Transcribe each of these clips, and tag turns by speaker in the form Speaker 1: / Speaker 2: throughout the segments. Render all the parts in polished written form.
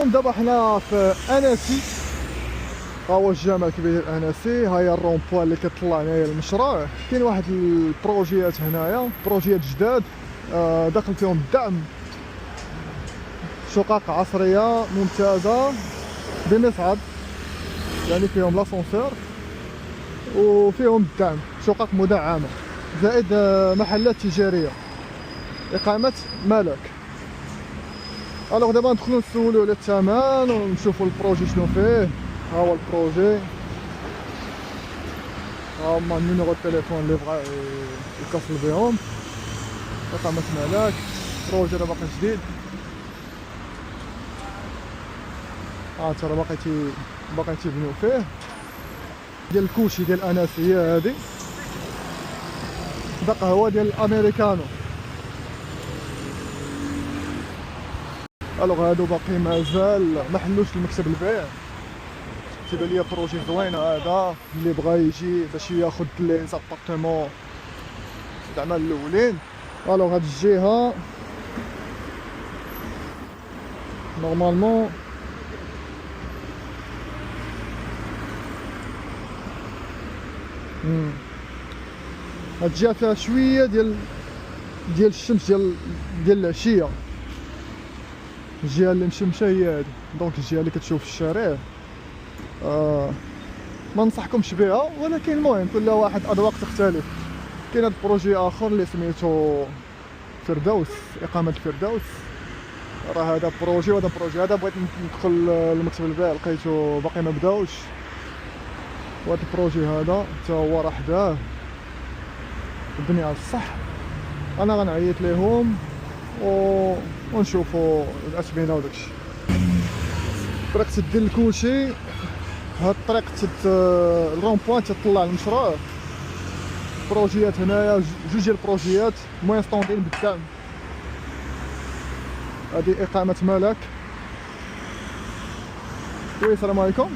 Speaker 1: دابا حنا في اناسي، ها هو الجامع الكبير اناسي. ها هي الرون بوان اللي كتطلع هنايا المشروع. كاين واحد البروجيات هنايا، بروجيات جداد داخل فيهم الدعم، شقق عصريه ممتازه بمصعد، يعني فيهم لاسونسور وفيهم الدعم، شقق مدعمه، زائد محلات تجاريه، اقامه ملك. الوغ دابا ندخلو نسولو على الثمن ونشوفو البروجي شنو فيه. ها هو البروجي، ها هما النيميرو التليفون اللي بغا يتصل بهم. اقامه ملك، بروجي راه باقي جديد، ترى باقي تيبنيو فيه. ديال الكوشي ديال اناسي هي هادي، دا قهوه ديال الامريكانو. الوغ هادو باقي مازال ما حلوش المكتب البيع. تيبان ليا بروجي زوين هذا، اللي بغا يجي باش ياخد لي زابارتمون زعما الاولين. الوغ هاد الجهه نورمالمون هاد الجهه فيها شويه ديال الشمس ديال العشيه. الجهه اللي مشمشه هي هادي، دونك الجهه اللي كتشوف الشارع ما ننصحكمش بها، ولكن المهم كل واحد اذواق تختلف. كاين هاد البروجي اخر اللي سميتو فردوس، اقامه الفردوس. راه هذا بروجي وهذا بروجي. هذا بغيت ندخل المكتب البيع لقيتو باقي ما بداوش، وهذا البروجي هذا حتى هو راه حداه الدنيا على الصح. انا غنعيط ليهم ونشوفوا الاثمنه وداكشي. طريق تدير الكوشي، هاد الطريق الرون بوان تطلع المشروع. بروجيات هنايا جوج ديال البروجيات المهم ستوندين بالدعم. هادي اقامه ملك. وي السلام عليكم،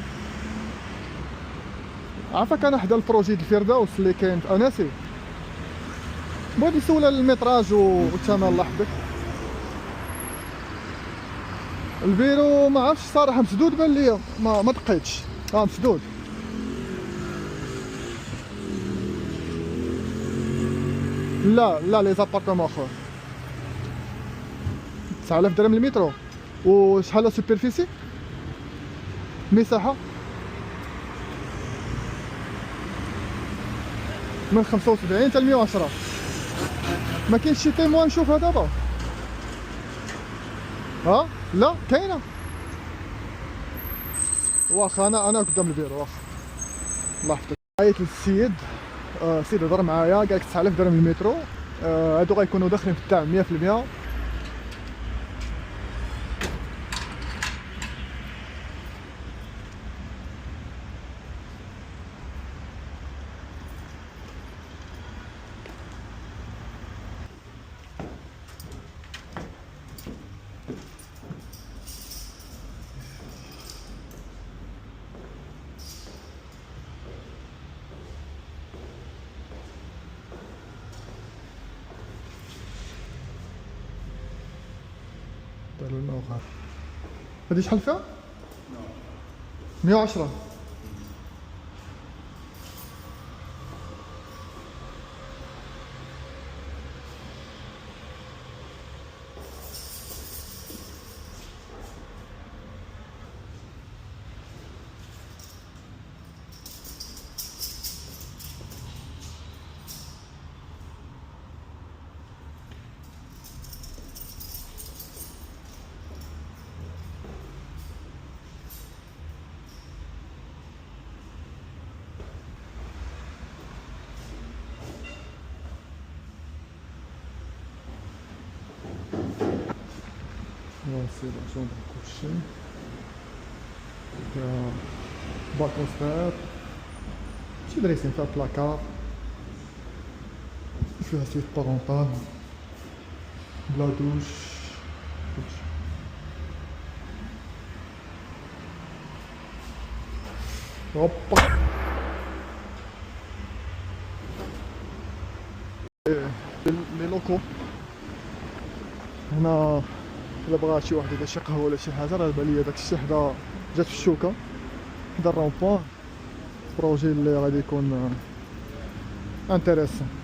Speaker 1: عافاك انا حدا البروجي ديال الفردوس اللي كاين في اناسي. بغيت نسول على الميتراج والثمن. الله يحفظك. الفيرو ما عرفتش صراحه، مسدود بان ليا، ما دقيتش. مسدود. لا لي زابارتمون اخر 9000 درهم المترو. وشحال لا سوبرفيسي مساحه؟ من 75 حتى 110. ما كاينش شي تيموان نشوفها دابا؟ لا كاينه. واخا انا قدام البيرو. واخا الله يحفظك. عيط للسيد، السيد هضر معايا قال لك 9000 درهم المترو. هادو غيكونوا داخلين في الدعم 100%. داروا لنا وغار. هادي شحال فيها؟ 110. سي لا شومبر كلشي فيها بالكون صغير، شي دريسين فيها بلاكار، فيها سيت بارونتال بلا دوش كلشي. هوبا لي لوكو هنا الا بغا شي واحد يدير شي قهوه ولا شي حاجه راه بان ليا داك الشيء حدا جات في الشوكه حدا الرومبوان، بروجي اللي غادي يكون انتريسون.